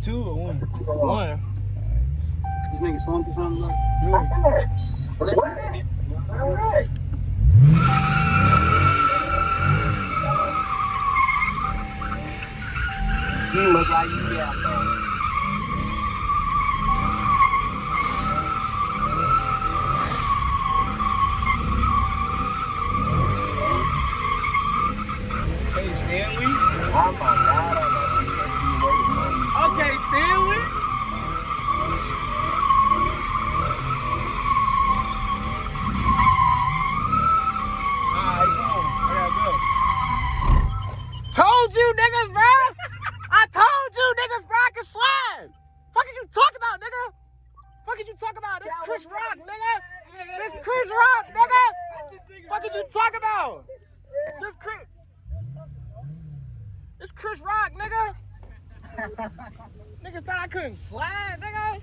Two or one? One. This nigga slumped or something, look. All right. You look like you got man. Okay, Stanley. Oh my God, I know you can't be waiting on you. Okay, Stanley. Alright, come on. I gotta go. Told you niggas, bro. I told you niggas, bro. I can slide. Fuck is you talking about, nigga? Fuck is you talking about? This Chris Rock, nigga. This Chris Rock, nigga. Fuck is you talking about? This Chris Rock, nigga. Niggas thought I couldn't slide, nigga.